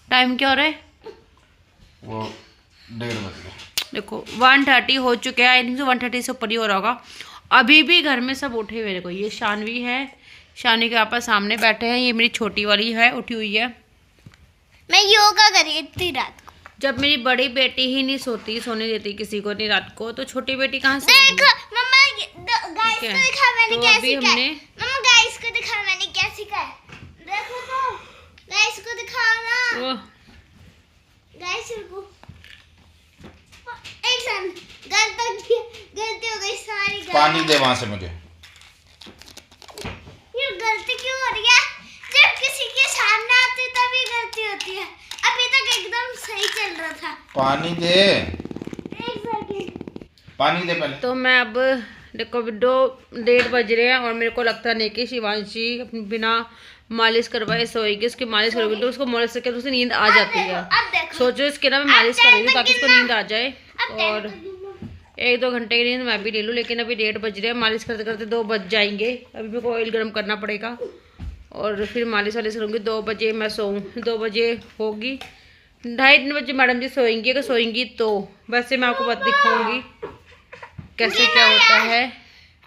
Time क्या हो रहा है? वो 1:30 बज गए। देखो 1:30 हो चुके हैं। आई थिंक 1:30 से ऊपर ही हो रहा होगा। अभी भी घर में सब उठे हुए। देखो ये शानवी है, शानवी के पापा सामने बैठे हैं। ये मेरी छोटी वाली है, उठी हुई है। मैं योगा कर रही थी रात को। जब मेरी बड़ी बेटी ही नहीं सोती, सोने देती किसी को नहीं रात को, तो छोटी बेटी कहाँ से? देखो मम्मा, गाइस को दिखा मैंने तो क्या अभी सीखा है। हमने मम्मा गाइस को दिखा मैंने क्या सीखा है। देखो तो गाइस को दिखाओ ना। गाइस को एक सेकंड, गलती हो गई सारी। पानी दे वहां से मुझे। ये गलती क्यों हो रही है? जब किसी के सामने आती है तभी गलती होती है। अभी तक एकदम सही चल रहा था। पानी दे, एक सेकंड पानी दे पहले। तो मैं अब देखो 2:30 बज रहे हैं और मेरे को लगता नहीं कि शिवांशी अपनी बिना मालिश करवाए सोएगी। उसकी मालिश करोगी तो उसको मालिश करके तो उसे नींद आ जाती है। अब देखो सोचो इसके ना मैं मालिश कर रही हूँ ताकि उसको नींद आ जाए और अब 1-2 घंटे की नींद मैं भी ले लूँ। लेकिन अभी 1:30 बज रहे हैं, मालिश करते करते 2 बज जाएंगे। अभी मेरे को ऑयल गर्म करना पड़ेगा और फिर मालिश वालिश करूँगी। 2 बजे मैं सोऊँ, 2 बजे होगी। 2:30-3 बजे मैडम जी सोएंगी। अगर सोएंगी तो वैसे मैं आपको बात दिखाऊंगी कैसे क्या होता है।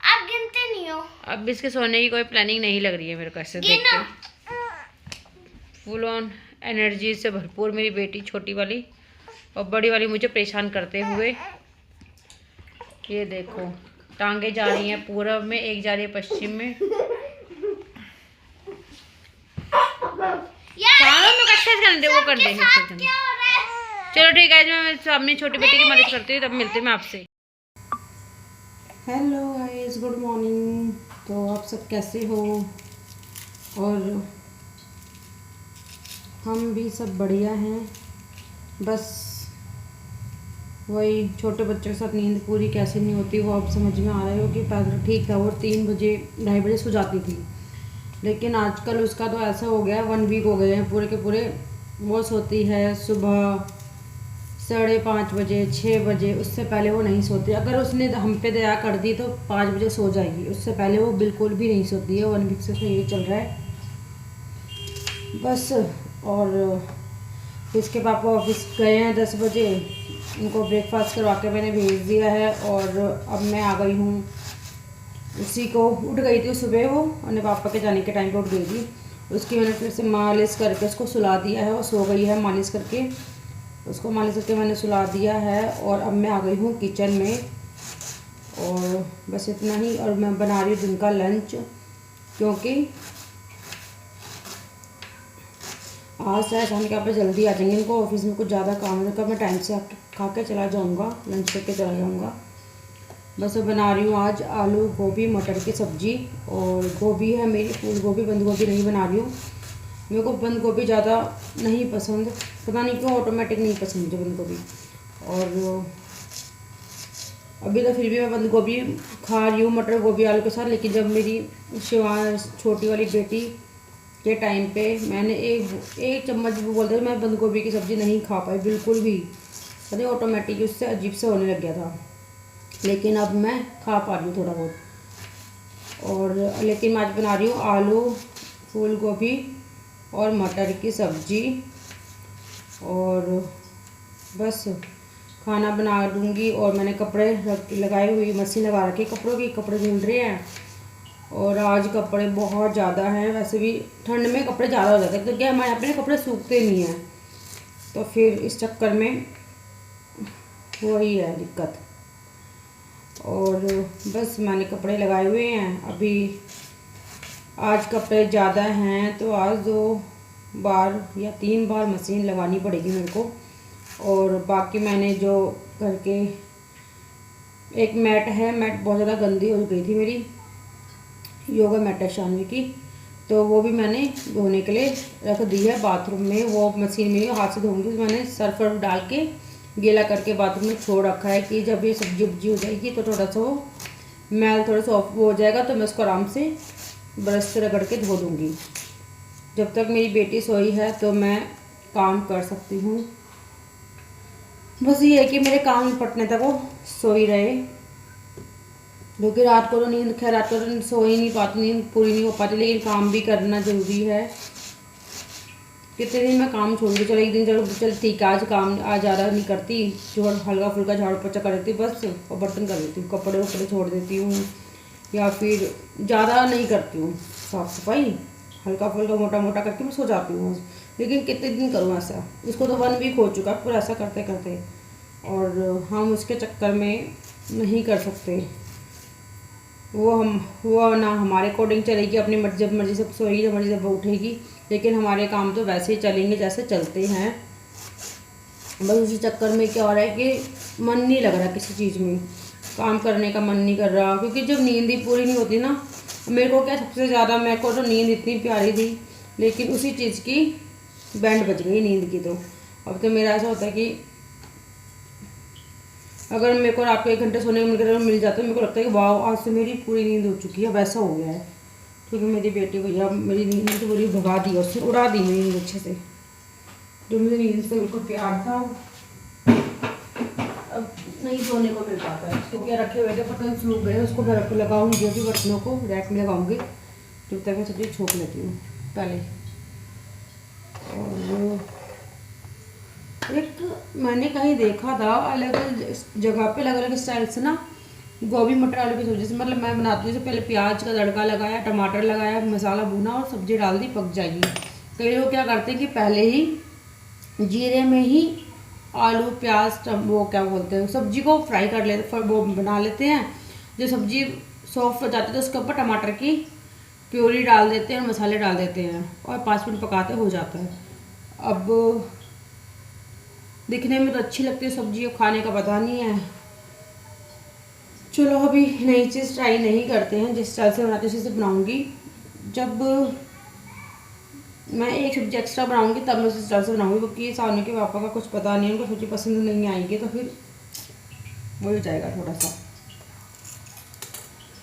आप गिनते नहीं हो। अब इसके सोने की कोई प्लानिंग नहीं लग रही है मेरे को ऐसे देख के। फुल ऑन एनर्जी से भरपूर मेरी बेटी छोटी वाली, और बड़ी वाली मुझे परेशान करते हुए। ये देखो टांगे जा रही हैं पूरब में, एक जा रही है पश्चिम में। सालों में एक्सरसाइज करने दे, वो कर देंगे एक्सरसाइज। क्या हो रहा है? चलो ठीक है, मैं अपनी छोटी बेटी की मदद करती हूँ, तब मिलती हूँ मैं आपसे। Hello guys, good morning. तो आप सब कैसे हो? और हम भी सब बढ़िया हैं। बस वही छोटे बच्चों के साथ नींद पूरी कैसे नहीं होती वो अब समझ में आ रहा है। कि पहले ठीक था, वो 3 बजे 2:30 बजे सो जाती थी, लेकिन आजकल उसका तो ऐसा हो गया, 1 वीक हो गए हैं पूरे के पूरे। वो सोती है सुबह 5:30 बजे, 6 बजे, उससे पहले वो नहीं सोती। अगर उसने हम पे दया कर दी तो 5 बजे सो जाएगी, उससे पहले वो बिल्कुल भी नहीं सोती है। 1 वीक से यही चल रहा है बस। और इसके पापा ऑफिस गए हैं 10 बजे, उनको ब्रेकफास्ट करवा के मैंने भेज दिया है। और अब मैं आ गई हूँ। उसी को उठ गई थी सुबह, वो अपने पापा के जाने के टाइम पे उठ गई थी। उसकी मैंने फिर से मालिश करके उसको सुला दिया है, वो सो गई है। मालिश करके उसको मैंने सुला दिया है। और अब मैं आ गई हूँ किचन में, और बस इतना ही। और मैं बना रही हूँ दिन का लंच, क्योंकि आज से शाम के पे जल्दी आ जाएंगे। इनको ऑफिस में कुछ ज़्यादा काम है, मैं टाइम से खा के चला जाऊँगा, लंच करके चला जाऊँगा। बस बना रही हूँ आज आलू गोभी मटर की सब्ज़ी। और गोभी है मेरी फूल गोभी, बंद गोभी नहीं बना रही हूँ। मेरे को बंद गोभी ज़्यादा नहीं पसंद, पता नहीं क्यों, ऑटोमेटिक नहीं पसंद मुझे बंद गोभी। और अभी तो फिर भी मैं बंद गोभी खा रही हूँ मटर गोभी आलू के साथ। लेकिन जब मेरी छोटी वाली बेटी के टाइम पे मैंने एक चम्मच भी बोलते थे, मैं बंद गोभी की सब्ज़ी नहीं खा पाई बिल्कुल भी। पता ऑटोमेटिक उससे अजीब से होने लग गया था, लेकिन अब मैं खा पा रही हूँ थोड़ा बहुत। और लेकिन मैं आज बना रही हूँ आलू फूल गोभी और मटर की सब्ज़ी। और बस खाना बना दूँगी। और मैंने कपड़े लगाए हुए, मशीन लगा रखी कपड़ों की, कपड़े धुल रहे हैं। और आज कपड़े बहुत ज़्यादा हैं, वैसे भी ठंड में कपड़े ज़्यादा हो जाते हैं, तो क्या हमारे यहाँ पे कपड़े सूखते नहीं हैं, तो फिर इस चक्कर में वही है दिक्कत। और बस मैंने कपड़े लगाए हुए हैं। अभी आज कपड़े ज़्यादा हैं तो आज 2 बार या 3 बार मशीन लगानी पड़ेगी मेरे को। और बाकी मैंने जो करके एक मैट है, मैट बहुत ज़्यादा गंदी हो गई थी मेरी, योगा मैट है शानवी की, तो वो भी मैंने धोने के लिए रख दी है बाथरूम में। वो मशीन में हाथ से धोऊंगी, मैंने सर्फ डाल के गीला करके बाथरूम में छोड़ रखा है कि जब ये सब्जी उब्जी हो जाएगी तो थोड़ा सा वो मैल थोड़ा सा ऑफ हो जाएगा, तो मैं उसको आराम से ब्रश से रगड़ के धो दूँगी। जब तक मेरी बेटी सोई है तो मैं काम कर सकती हूँ। बस ये है कि मेरे काम निपटने तक वो सोई रहे, क्योंकि रात को तो नींद, खैर रात को तो सो ही नहीं पाती, नींद पूरी नहीं हो पाती, लेकिन काम भी करना ज़रूरी है। कितने दिन मैं काम छोड़ दी, चलो एक दिन चल ठीक है, आज काम आज ज़्यादा नहीं करती, जो हल्का फुल्का झाड़ू पोछा कर देती हूँ बस, और बर्तन कर देती हूँ, कपड़े वपड़े छोड़ देती हूँ, या फिर ज़्यादा नहीं करती हूँ साफ़ सफाई, हल्का फुल्का मोटा मोटा करके मैं सो जाती हूँ। लेकिन कितने दिन करूँ ऐसा, इसको तो 1 वीक हो चुका है पूरा ऐसा करते करते, और हम उसके चक्कर में नहीं कर सकते। वो ना हमारे अकॉर्डिंग चलेगी, अपनी मर्जी, जब मर्जी से सोएगी, जब मर्जी से उठेगी, लेकिन हमारे काम तो वैसे ही चलेंगे जैसे चलते हैं। बस उसी चक्कर में क्या हो रहा है कि मन नहीं लग रहा किसी चीज़ में, काम करने का मन नहीं कर रहा, क्योंकि जब नींद ही पूरी नहीं होती ना, मेरे को क्या सबसे ज़्यादा, मेरे को तो नींद इतनी प्यारी थी, लेकिन उसी चीज़ की बैंड बज गई नींद की। तो अब तो मेरा ऐसा होता है कि अगर मेरे को रात को 1 घंटे सोने का मिल जाता है, मेरे को लगता है कि वाह आज से मेरी पूरी नींद हो चुकी है, वैसा हो गया है। क्योंकि मेरी बेटी भैया मेरी नींद तो पूरी भगा दी, उसने उड़ा दी मेरी नींद अच्छे से, जो मुझे नींद से बिल्कुल प्यार था अब नहीं सोने को मिल पाता है। तो क्या रखे हुए थे बर्तन सूख गए, उसको मैं रख लगाऊंगी, अभी बर्तनों को रैक में लगाऊंगी, जब तक मैं सब्जी छोंक लेती हूँ पहले। और एक मैंने कहीं देखा था, अलग अलग जगह पे अलग अलग स्टाइल से ना गोभी मटर आलू की सब्जी से, मतलब मैं बनाती हूँ, जैसे पहले प्याज का तड़का लगाया, टमाटर लगाया, मसाला भुना और सब्जी डाल दी, पक जाएगी। कई लोग क्या करते हैं कि पहले ही जीरे में ही आलू प्याज वो क्या बोलते हैं सब्जी को फ्राई कर लेते, वो बना लेते हैं। जो सब्जी सॉफ्ट हो जाती है तो उसके ऊपर टमाटर की प्यूरी डाल देते हैं और मसाले डाल देते हैं, और 5 मिनट पकाते हो जाता है। अब दिखने में तो अच्छी लगती है सब्जी, और खाने का पता नहीं है। चलो अभी नई चीज़ ट्राई नहीं करते हैं, जिस स्टाइल से बनाती हूँ उसी से बनाऊँगी। जब मैं एक सब्जी एक्स्ट्रा बनाऊँगी तब मैं उसी स्टाइल से बनाऊँगी, क्योंकि सानू के पापा का कुछ पता नहीं है, उनको सब्जी पसंद नहीं आएगी, तो फिर वो हो जाएगा थोड़ा सा,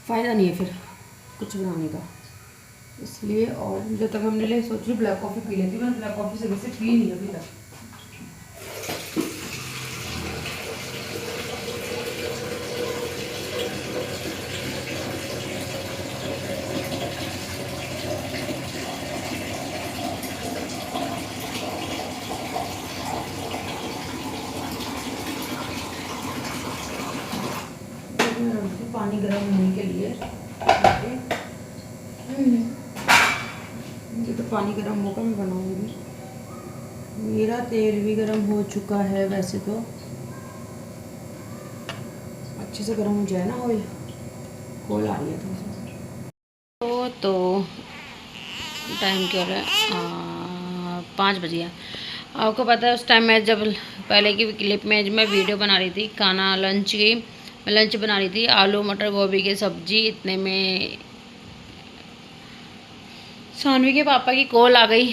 फ़ायदा नहीं है फिर कुछ बनाने का, इसलिए। और जब तक हमने लिए सोच रही ब्लैक कॉफ़ी पी लेती हूँ, मैं ब्लैक कॉफ़ी से वैसे पी नहीं अभी तक। पानी गर्म होने के लिए ये तो पानी गर्म होकर मैं बनाऊंगी। मेरा तेल भी गर्म हो चुका है, वैसे तो अच्छे से गर्म हो जाए ना ऑयल, कोल आ रही है थोड़ा। तो टाइम क्या हो रहा है, 5 बज गया। आपको पता है उस टाइम मैं जब पहले की क्लिप में मैं वीडियो बना रही थी खाना लंच की, लंच बना रही थी आलू मटर गोभी की सब्जी, इतने में सानवी के पापा की कॉल आ गई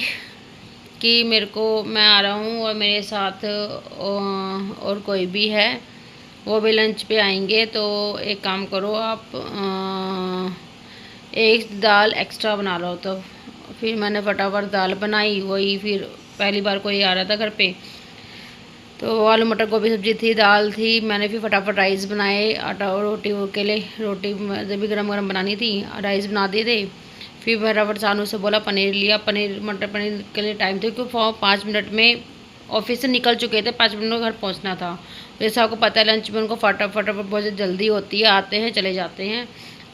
कि मेरे को मैं आ रहा हूँ और मेरे साथ और कोई भी है, वो भी लंच पे आएंगे, तो एक काम करो आप एक दाल एक्स्ट्रा बना लो। तो फिर मैंने फटाफट दाल बनाई, वही फिर पहली बार कोई आ रहा था घर पे, तो आलू मटर गोभी सब्जी थी, दाल थी, मैंने फिर फटाफट राइस बनाए, आटा और रोटी के लिए, रोटी जब भी गरम गरम बनानी थी, राइस बना दिए थे। फिर फटाफट सानू से बोला पनीर लिया, पनीर मटर पनीर के लिए टाइम थे क्योंकि 5 मिनट में ऑफिस से निकल चुके थे, 5 मिनट में घर पहुंचना था। जैसे आपको पता है लंच में उनको फटाफट बहुत जल्दी होती है, आते हैं चले जाते हैं,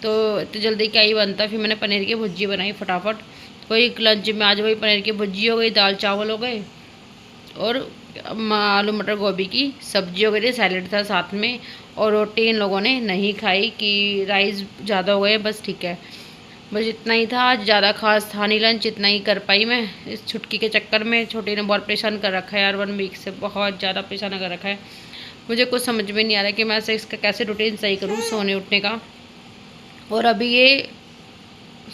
तो जल्दी क्या ही बनता। फिर मैंने पनीर की भुर्जी बनाई फटाफट, वही लंच में आज वही पनीर की भुर्जी हो गई, दाल चावल हो गए और आलू मटर गोभी की सब्जी हो गई थी, सैलेड था साथ में, और रोटी इन लोगों ने नहीं खाई कि राइस ज़्यादा हो गए, बस ठीक है, बस इतना ही था। आज ज़्यादा खास था नहीं लंच, इतना ही कर पाई मैं इस छुटकी के चक्कर में। छोटी ने बहुत परेशान कर रखा है यार, 1 वीक से बहुत ज़्यादा परेशान कर रखा है। मुझे कुछ समझ में नहीं आ रहा कि मैं ऐसे इसका कैसे रूटीन सही करूँ सोने उठने का। और अभी ये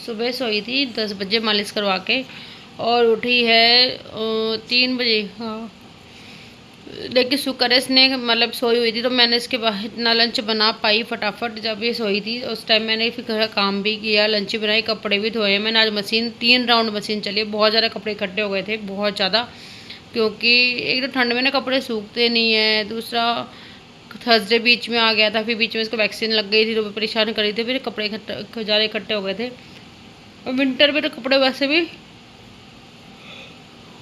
सुबह सोई थी 10 बजे मालिश करवा के, और उठी है 3 बजे। हाँ, लेकिन शुक्र है इसने मतलब सोई हुई थी तो मैंने इसके बाद इतना लंच बना पाई फटाफट। जब ये सोई थी उस टाइम मैंने फिर घर काम भी किया, लंच भी बनाई, कपड़े भी धोए। मैंने आज मशीन 3 राउंड मशीन चली, बहुत ज़्यादा कपड़े इकट्ठे हो गए थे, बहुत ज़्यादा, क्योंकि एक तो ठंड में ना कपड़े सूखते नहीं हैं, दूसरा थर्सडे बीच में आ गया था, फिर बीच में इसको वैक्सीन लग गई थी तो परेशान करी थी, फिर कपड़े ज़्यादा इकट्ठे हो गए थे। और विंटर में तो कपड़े वैसे भी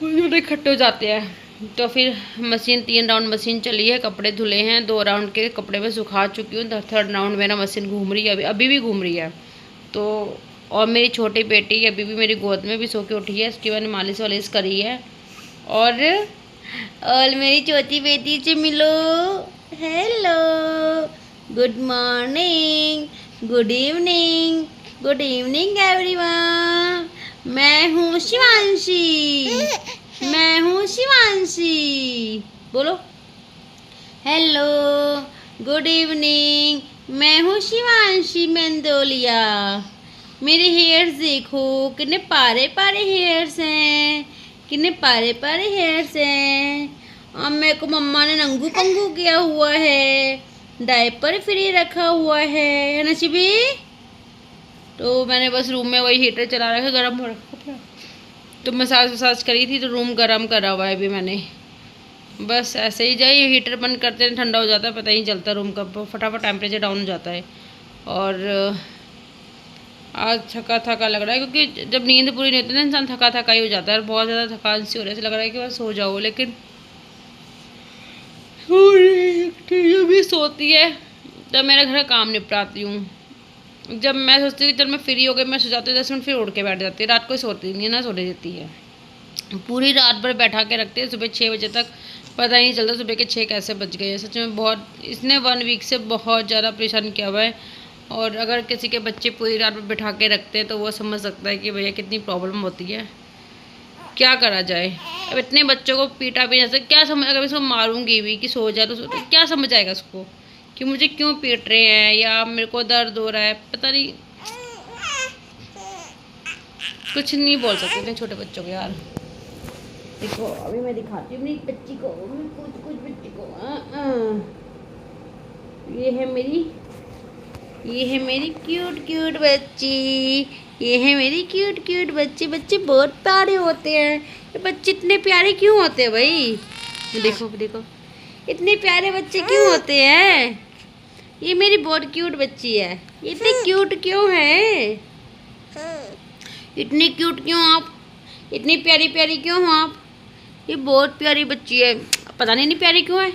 थोड़े इकट्ठे हो जाते हैं। तो फिर मशीन 3 राउंड मशीन चली है, कपड़े धुले हैं, 2 राउंड के कपड़े में सुखा चुकी हूँ, 3rd राउंड मेरा मशीन घूम रही है, अभी भी घूम रही है। तो और मेरी छोटी बेटी अभी भी मेरी गोद में भी सो के उठी है, उसकी मैंने मालिश वालिश करी है। और मेरी छोटी बेटी से मिलो, hello, good morning, good evening, good evening everyone. मैं हूँ शिवांशी, मैं हूँ शिवांशी, बोलो हेलो, गुड इवनिंग, मैं हूँ शिवांशी मेंदोलिया। मेरे हेयर्स देखो, कितने प्यारे प्यारे हेयर्स हैं, कितने प्यारे प्यारे हेयर्स हैं। और मेरे को मम्मा ने नंगू पंगू किया हुआ है, डायपर फ्री रखा हुआ है ना शिबी। तो मैंने बस रूम में वही हीटर चला रखा, गर्म हो रखा, तो मसाज वसाज करी थी, तो रूम गर्म करा हुआ है अभी मैंने। बस ऐसे ही जाए, हीटर बंद करते हैं ठंडा हो जाता है, पता ही नहीं चलता रूम का, फटाफट टेम्परेचर डाउन हो जाता है। और आज थका थका लग रहा है, क्योंकि जब नींद पूरी नहीं होती ना इंसान थका थका ही हो जाता है, और बहुत ज़्यादा थकान सी हो रही है, ऐसा लग रहा है कि बस सो जाओ, लेकिन जब भी सोती है तब मेरा घर का काम निपटाती हूँ। जब मैं सोचती हूँ कि जब मैं फ्री हो गई, मैं सो जाती हूँ 10 मिनट, फिर उठ के बैठ जाती है। रात को सोती नहीं है ना, सोने देती है, पूरी रात भर बैठा के रखते हैं, सुबह 6 बजे तक पता ही नहीं चलता सुबह के 6 कैसे बज गए। सच में बहुत, इसने 1 वीक से बहुत ज़्यादा परेशान किया हुआ है। और अगर किसी के बच्चे पूरी रात में बिठा के रखते हैं तो वो समझ सकता है कि भैया कितनी प्रॉब्लम होती है। क्या करा जाए, अब इतने बच्चों को पीटा भी नहीं सकता, क्या समझ, अगर इसको मारूंगी भी कि सो जाए तो क्या समझ आएगा उसको कि मुझे क्यों पीट रहे हैं या मेरे को दर्द हो रहा है, पता नहीं, कुछ नहीं बोल सकते इतने छोटे बच्चों को यार। देखो अभी मैं दिखाती हूँ मेरी बच्ची को, कुछ बच्ची को, ये है मेरी क्यूट क्यूट बच्ची, ये है मेरी क्यूट क्यूट बच्ची। बच्चे बहुत प्यारे होते हैं, ये बच्चे इतने प्यारे क्यों होते हैं भाई, देखो देखो इतने प्यारे बच्चे क्यों होते हैं। ये मेरी बहुत क्यूट बच्ची है, ये इतनी क्यूट क्यों है, इतनी क्यूट क्यों आप, इतनी प्यारी प्यारी क्यों हो आप। ये बहुत प्यारी बच्ची है, पता नहीं प्यारी क्यों है।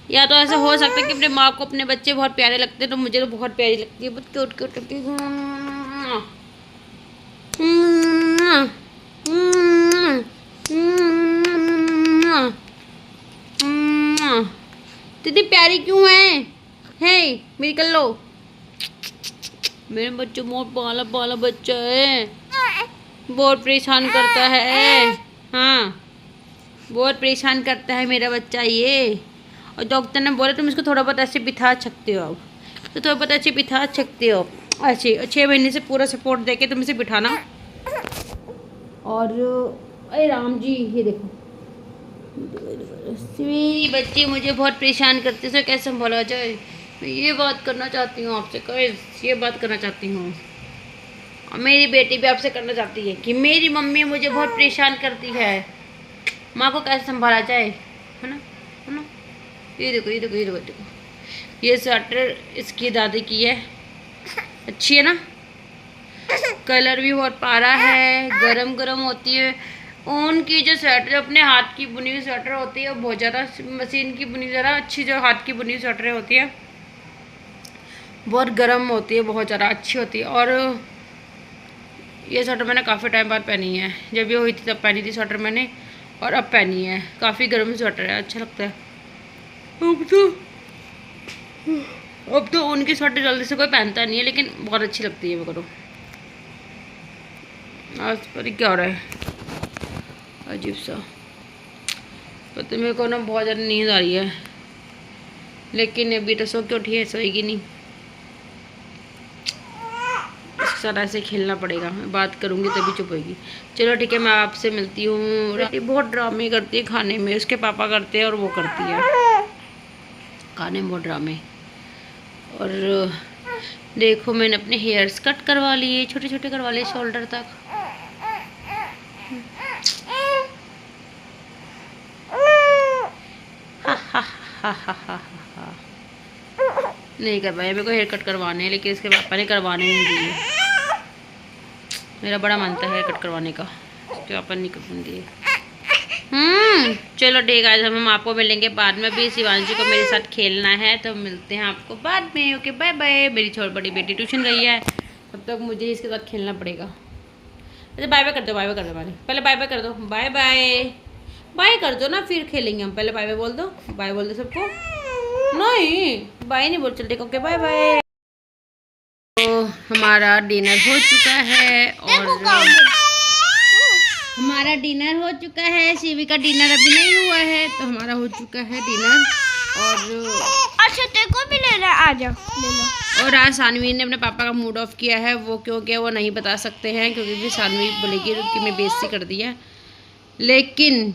या तो ऐसा हो सकता है कि अपने माँ को अपने बच्चे बहुत प्यारे लगते हैं, तो मुझे तो बहुत प्यारी लगती है, बहुत क्यूट क्यूट लगती है। इतनी प्यारी क्यों है मेरी कल्लो। मेरे बच्चे बहुत पाला पाला बच्चा है, बहुत परेशान करता है, हाँ बहुत परेशान करता है मेरा बच्चा ये। और डॉक्टर ने बोला तुम इसको थोड़ा बहुत ऐसे बिठा सकते हो, तो थोड़ा बहुत ऐसे बिठा सकते हो, अच्छे 6 महीने से पूरा सपोर्ट देके तुम इसे बिठाना। और अरे राम जी, ये देखो मेरी बच्ची मुझे बहुत परेशान करती है, कैसे संभाला जाए। मैं ये बात करना चाहती हूँ आपसे, ये बात करना चाहती हूँ, और मेरी बेटी भी आपसे करना चाहती है कि मेरी मम्मी मुझे बहुत परेशान करती है, माँ को कैसे संभाला जाए, है ना, है ना। ये देखो ये देखो ये देखो देखो, ये स्वेटर इसकी दादी की है, अच्छी है ना, कलर भी बहुत प्यारा है, गरम गरम होती है। ऊन की जो स्वेटर, अपने हाथ की बुनी हुई स्वेटर होती है, वो बहुत ज़्यादा, मशीन की बुनी ज़्यादा अच्छी, जो हाथ की बुनी हुई स्वेटरें होती है बहुत गर्म होती है, बहुत ज़्यादा अच्छी होती है। और ये स्वेटर मैंने काफ़ी टाइम बाद पहनी है, जब ये हुई थी तब पहनी थी स्वेटर मैंने, और अब पहनी है, काफ़ी गर्म स्वेटर है, अच्छा लगता है। अब तो उनकी स्वेटर जल्दी से कोई पहनता नहीं है, लेकिन बहुत अच्छी लगती है मेरे को। आज पर क्या हो रहा है अजीब सा, पता मेरे को ना बहुत ज़्यादा नींद आ रही है, लेकिन अभी तो सो के उठी है, सोएगी नहीं, इसके साथ ऐसे खेलना पड़ेगा, मैं बात करूँगी तभी चुप होगी। चलो ठीक है, मैं आपसे मिलती हूँ। बेटी बहुत ड्रामे करती है खाने में, उसके पापा करते हैं और वो करती है खाने में बहुत ड्रामे। और देखो मैंने अपने हेयर्स कट करवा लिए, छोटे छोटे करवा लिए शोल्डर तक। नहीं कर पाया, मेरे को हेयर कट करवाने हैं, लेकिन इसके पापा ने करवाने नहीं दिए। मेरा बड़ा मन था हेयर कट करवाने का, आपके पापा नहीं कपून दिए। चलो ठीक है, हम आपको मिलेंगे बाद में। भी शिवांशी को मेरे साथ खेलना है, तो मिलते हैं आपको बाद में। Okay bye bye. मेरी छोटी बड़ी बेटी ट्यूशन गई है, तब तक मुझे इसके साथ खेलना पड़ेगा। अच्छा बाय बाय कर दो, बाय बाय कर दो, पहले बाय बाय कर दो, बाय बाय बाय कर दो ना, फिर खेलेंगे हम। पहले बाय बाय बोल दो, बाय बोल दो सबको। नहीं बाय नहीं बोल, चलते। Okay bye bye. तो हमारा डिनर हो चुका है, और हमारा डिनर हो चुका है। शिवी का डिनर अभी नहीं हुआ है, तो हमारा हो चुका है डिनर। और अच्छा तेरे को भी लेना, आ जाओ ले लो। और आज सानवी ने अपने पापा का मूड ऑफ किया है। वो क्यों किया वो नहीं बता सकते हैं, क्योंकि फिर सानवी बोलेगी कि मैं बेइज्जती कर दी है। लेकिन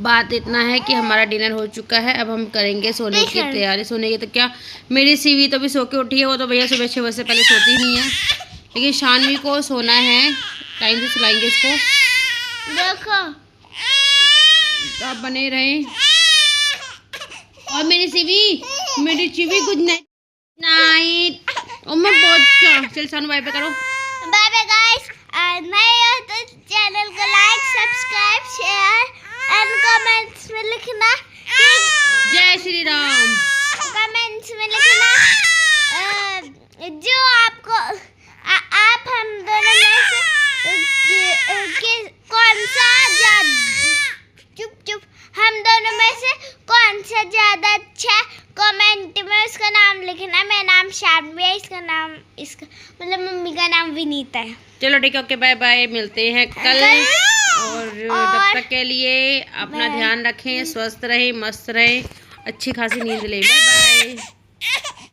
बात इतना है कि हमारा डिनर हो चुका है। अब हम करेंगे सोने की तैयारी। सोने की तो क्या, मेरी सीवी तो भी सो के उठी है। वो तो भैया सुबह 6 बजे से पहले सोती नहीं है, लेकिन शानवी को सोना है। टाइम से सुलाएंगे इसको। देखो तो आप बने रहें। और मेरी चिवी गुड नाइट। ओ मैं बहुत चल सानू बाय बाय करो। Bye bye guys. नए हो तो चैनल को like, subscribe, share and comments में लिखना। जय श्री राम। कमेंट्स में लिखना जो आपको आप हम दोनों में से कौन सा चुप हम दोनों में से कौन सा ज्यादा अच्छा है, कमेंट में उसका नाम लिखना। मेरा नाम शानवी है, इसका नाम मतलब मम्मी का नाम विनीता है। चलो ठीक है, ओके बाय बाय। मिलते हैं कल। और तब तक के लिए अपना ध्यान रखें, स्वस्थ रहें, मस्त रहें, अच्छी खासी नींद लें। Bye bye.